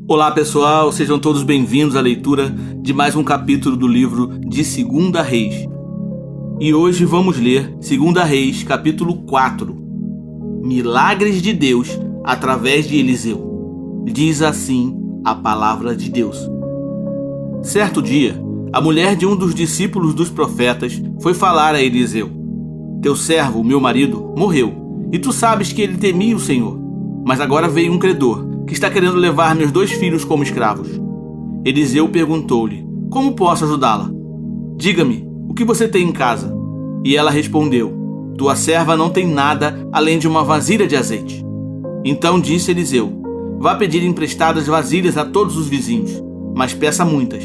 Olá pessoal, sejam todos bem-vindos à leitura de mais um capítulo do livro de 2 Reis. E hoje vamos ler 2 Reis, capítulo 4. Milagres de Deus através de Eliseu. Diz assim a palavra de Deus. Certo dia, a mulher de um dos discípulos dos profetas foi falar a Eliseu: Teu servo, meu marido, morreu, e tu sabes que ele temia o Senhor. Mas agora veio um credor, que está querendo levar meus 2 filhos como escravos. Eliseu perguntou-lhe: Como posso ajudá-la? Diga-me, o que você tem em casa? E ela respondeu: Tua serva não tem nada além de uma vasilha de azeite. Então disse Eliseu: Vá pedir emprestadas vasilhas a todos os vizinhos, mas peça muitas.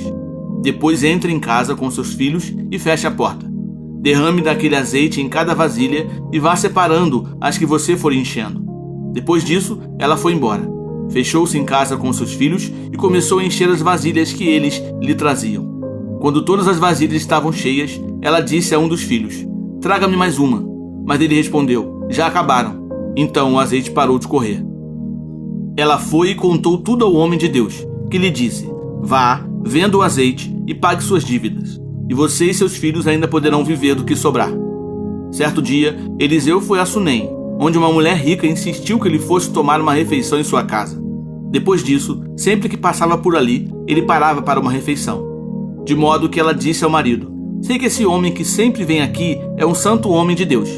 Depois entre em casa com seus filhos e feche a porta. Derrame daquele azeite em cada vasilha e vá separando as que você for enchendo. Depois disso, ela foi embora. Fechou-se em casa com seus filhos e começou a encher as vasilhas que eles lhe traziam. Quando todas as vasilhas estavam cheias, ela disse a um dos filhos: Traga-me mais uma. Mas ele respondeu: Já acabaram. Então o azeite parou de correr. Ela foi e contou tudo ao homem de Deus, que lhe disse: Vá, venda o azeite e pague suas dívidas, e você e seus filhos ainda poderão viver do que sobrar. Certo dia, Eliseu foi a Sunem, onde uma mulher rica insistiu que ele fosse tomar uma refeição em sua casa. Depois disso, sempre que passava por ali, ele parava para uma refeição. De modo que ela disse ao marido: Sei que esse homem que sempre vem aqui é um santo homem de Deus.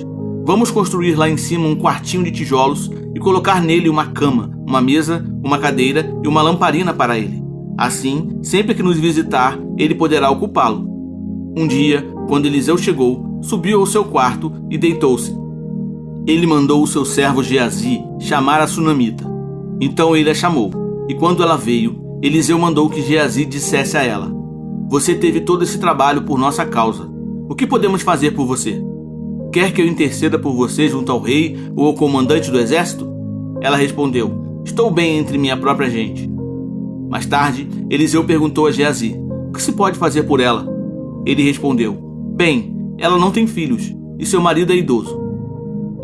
Vamos construir lá em cima um quartinho de tijolos e colocar nele uma cama, uma mesa, uma cadeira e uma lamparina para ele. Assim, sempre que nos visitar, ele poderá ocupá-lo. Um dia, quando Eliseu chegou, subiu ao seu quarto e deitou-se. Ele mandou o seu servo Geazi chamar a sunamita. Então ele a chamou, e quando ela veio, Eliseu mandou que Geazi dissesse a ela: Você teve todo esse trabalho por nossa causa. O que podemos fazer por você? Quer que eu interceda por você junto ao rei ou ao comandante do exército? Ela respondeu: Estou bem entre minha própria gente. Mais tarde, Eliseu perguntou a Geazi: O que se pode fazer por ela? Ele respondeu: Bem, ela não tem filhos, e seu marido é idoso.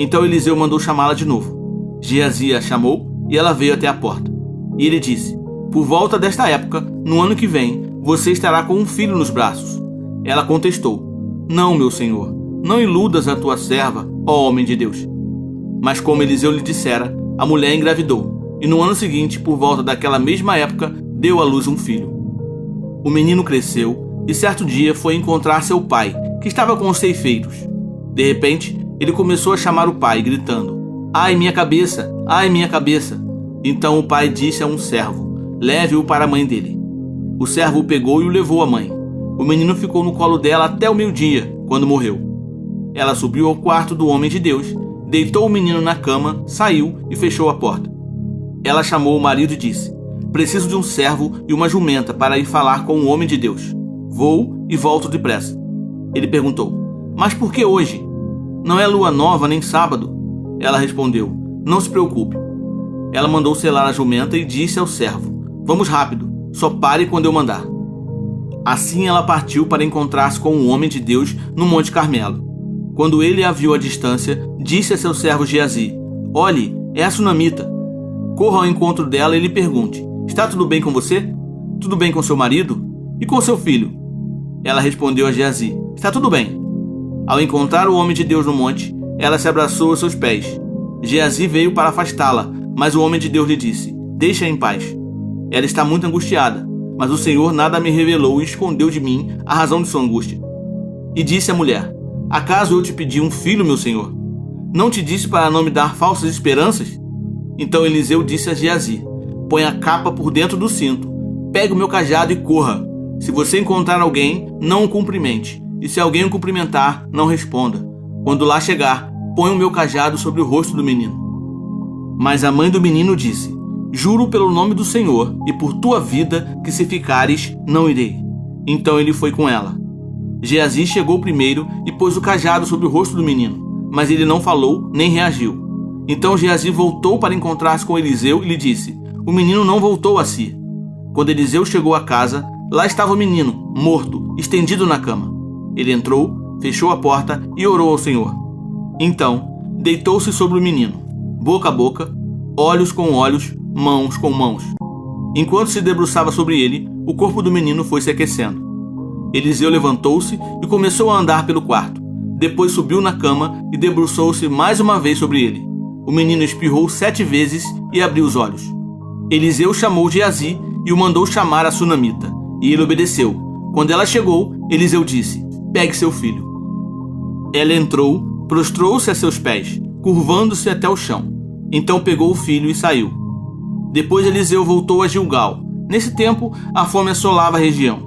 Então Eliseu mandou chamá-la de novo. Geazi a chamou e ela veio até a porta. E ele disse: Por volta desta época, no ano que vem, você estará com um filho nos braços. Ela contestou: Não, meu senhor, não iludas a tua serva, ó homem de Deus. Mas como Eliseu lhe dissera, a mulher engravidou, e no ano seguinte, por volta daquela mesma época, deu à luz um filho. O menino cresceu e certo dia foi encontrar seu pai, que estava com os ceifeiros. De repente, ele começou a chamar o pai, gritando: Ai, minha cabeça! Ai, minha cabeça! Então o pai disse a um servo: Leve-o para a mãe dele. O servo o pegou e o levou à mãe. O menino ficou no colo dela até o meio-dia, quando morreu. Ela subiu ao quarto do homem de Deus, deitou o menino na cama, saiu e fechou a porta. Ela chamou o marido e disse: Preciso de um servo e uma jumenta para ir falar com o homem de Deus. Vou e volto depressa. Ele perguntou: Mas por que hoje? Não é lua nova nem sábado? Ela respondeu: Não se preocupe. Ela mandou selar a jumenta e disse ao servo: Vamos rápido, só pare quando eu mandar. Assim ela partiu para encontrar-se com o homem de Deus no Monte Carmelo. Quando ele a viu à distância, disse a seu servo Geazi: Olhe, é a sunamita. Corra ao encontro dela e lhe pergunte: Está tudo bem com você? Tudo bem com seu marido? E com seu filho? Ela respondeu a Geazi: Está tudo bem. Ao encontrar o homem de Deus no monte, ela se abraçou aos seus pés. Geazi veio para afastá-la, mas o homem de Deus lhe disse: Deixa-a em paz. Ela está muito angustiada, mas o Senhor nada me revelou e escondeu de mim a razão de sua angústia. E disse a mulher: Acaso eu te pedi um filho, meu senhor? Não te disse para não me dar falsas esperanças? Então Eliseu disse a Geazi: Põe a capa por dentro do cinto, pegue o meu cajado e corra. Se você encontrar alguém, não o cumprimente. E se alguém o cumprimentar, não responda. Quando lá chegar, põe o meu cajado sobre o rosto do menino. Mas a mãe do menino disse: Juro pelo nome do Senhor e por tua vida que se ficares, não irei. Então ele foi com ela. Geazi chegou primeiro e pôs o cajado sobre o rosto do menino, mas ele não falou nem reagiu. Então Geazi voltou para encontrar-se com Eliseu e lhe disse: O menino não voltou a si. Quando Eliseu chegou à casa, lá estava o menino, morto, estendido na cama. Ele entrou, fechou a porta e orou ao Senhor. Então, deitou-se sobre o menino, boca a boca, olhos com olhos, mãos com mãos. Enquanto se debruçava sobre ele, o corpo do menino foi se aquecendo. Eliseu levantou-se e começou a andar pelo quarto. Depois subiu na cama e debruçou-se mais uma vez sobre ele. O menino espirrou 7 vezes e abriu os olhos. Eliseu chamou Geazi e o mandou chamar a sunamita, e ele obedeceu. Quando ela chegou, Eliseu disse: pegue seu filho. Ela entrou, prostrou-se a seus pés, curvando-se até o chão. Então pegou o filho e saiu. Depois Eliseu voltou a Gilgal. Nesse tempo, a fome assolava a região.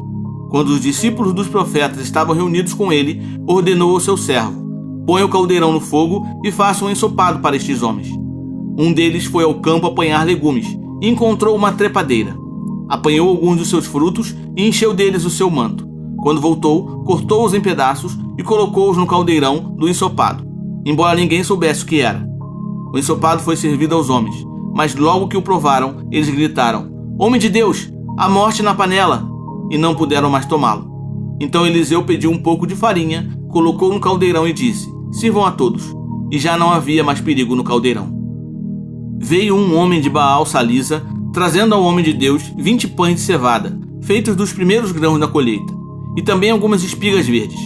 Quando os discípulos dos profetas estavam reunidos com ele, ordenou ao seu servo: ponha o caldeirão no fogo e faça um ensopado para estes homens. Um deles foi ao campo apanhar legumes e encontrou uma trepadeira. Apanhou alguns dos seus frutos e encheu deles o seu manto. Quando voltou, cortou-os em pedaços e colocou-os no caldeirão do ensopado, embora ninguém soubesse o que era. O ensopado foi servido aos homens, mas logo que o provaram, eles gritaram: homem de Deus, a morte na panela! E não puderam mais tomá-lo. Então Eliseu pediu um pouco de farinha, colocou no caldeirão e disse: sirvam a todos. E já não havia mais perigo no caldeirão. Veio um homem de Baal Salisa, trazendo ao homem de Deus 20 pães de cevada, feitos dos primeiros grãos da colheita, e também algumas espigas verdes.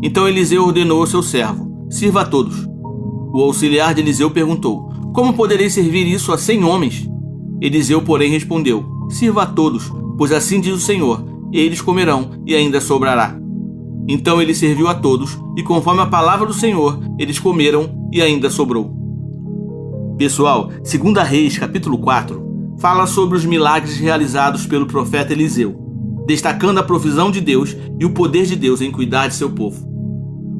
Então Eliseu ordenou ao seu servo: sirva a todos. O auxiliar de Eliseu perguntou: como poderei servir isso a 100 homens? Eliseu, porém, respondeu: sirva a todos, pois assim diz o Senhor: eles comerão e ainda sobrará. Então ele serviu a todos, e conforme a palavra do Senhor, eles comeram e ainda sobrou. Pessoal, 2 Reis, capítulo 4, fala sobre os milagres realizados pelo profeta Eliseu, destacando a provisão de Deus e o poder de Deus em cuidar de seu povo.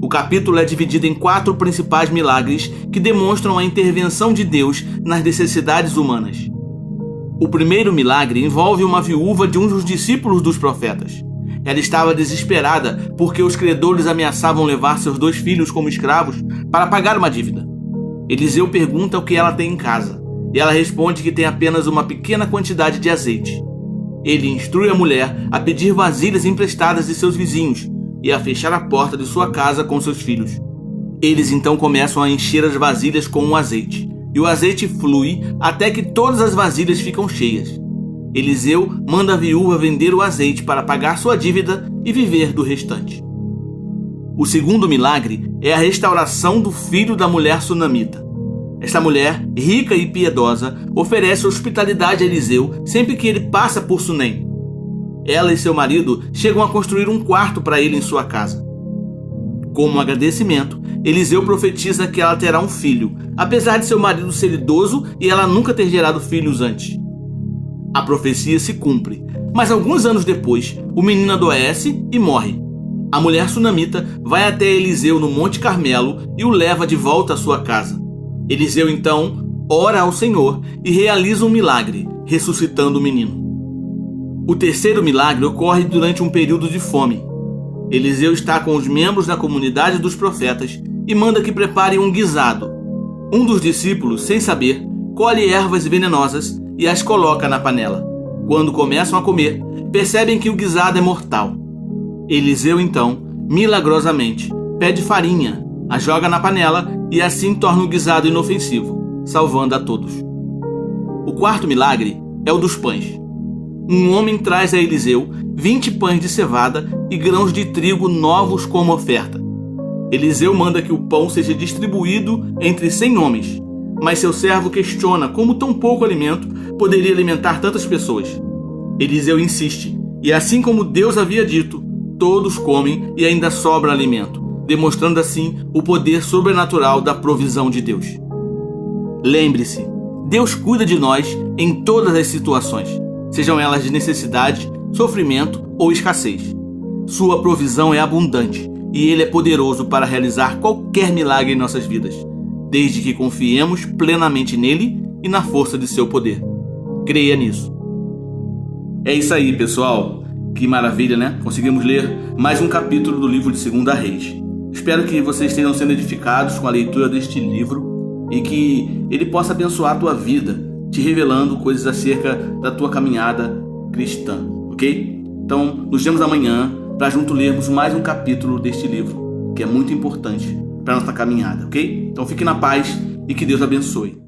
O capítulo é dividido em 4 principais milagres que demonstram a intervenção de Deus nas necessidades humanas. O primeiro milagre envolve uma viúva de um dos discípulos dos profetas. Ela estava desesperada porque os credores ameaçavam levar seus 2 filhos como escravos para pagar uma dívida. Eliseu pergunta o que ela tem em casa, e ela responde que tem apenas uma pequena quantidade de azeite. Ele instrui a mulher a pedir vasilhas emprestadas de seus vizinhos e a fechar a porta de sua casa com seus filhos. Eles então começam a encher as vasilhas com o azeite, e o azeite flui até que todas as vasilhas ficam cheias. Eliseu manda a viúva vender o azeite para pagar sua dívida e viver do restante. O segundo milagre é a restauração do filho da mulher sunamita. Esta mulher, rica e piedosa, oferece hospitalidade a Eliseu sempre que ele passa por Sunem. Ela e seu marido chegam a construir um quarto para ele em sua casa. Como agradecimento, Eliseu profetiza que ela terá um filho, apesar de seu marido ser idoso e ela nunca ter gerado filhos antes. A profecia se cumpre, mas alguns anos depois, o menino adoece e morre. A mulher sunamita vai até Eliseu no Monte Carmelo e o leva de volta à sua casa. Eliseu então ora ao Senhor e realiza um milagre, ressuscitando o menino. O terceiro milagre ocorre durante um período de fome. Eliseu está com os membros da comunidade dos profetas e manda que preparem um guisado. Um dos discípulos, sem saber, colhe ervas venenosas e as coloca na panela. Quando começam a comer, percebem que o guisado é mortal. Eliseu, então, milagrosamente, pede farinha, a joga na panela e assim torna o guisado inofensivo, salvando a todos. O quarto milagre é o dos pães. Um homem traz a Eliseu 20 pães de cevada e grãos de trigo novos como oferta. Eliseu manda que o pão seja distribuído entre 100 homens, mas seu servo questiona como tão pouco alimento poderia alimentar tantas pessoas. Eliseu insiste, e assim como Deus havia dito, todos comem e ainda sobra alimento, demonstrando assim o poder sobrenatural da provisão de Deus. Lembre-se, Deus cuida de nós em todas as situações, sejam elas de necessidade, sofrimento ou escassez. Sua provisão é abundante e Ele é poderoso para realizar qualquer milagre em nossas vidas, desde que confiemos plenamente nele e na força de seu poder. Creia nisso. É isso aí, pessoal. Que maravilha, né? Conseguimos ler mais um capítulo do livro de 2 Reis. Espero que vocês estejam sendo edificados com a leitura deste livro e que ele possa abençoar a tua vida, te revelando coisas acerca da tua caminhada cristã, ok? Então, nos vemos amanhã para junto lermos mais um capítulo deste livro, que é muito importante para a nossa caminhada, ok? Então fique na paz e que Deus abençoe.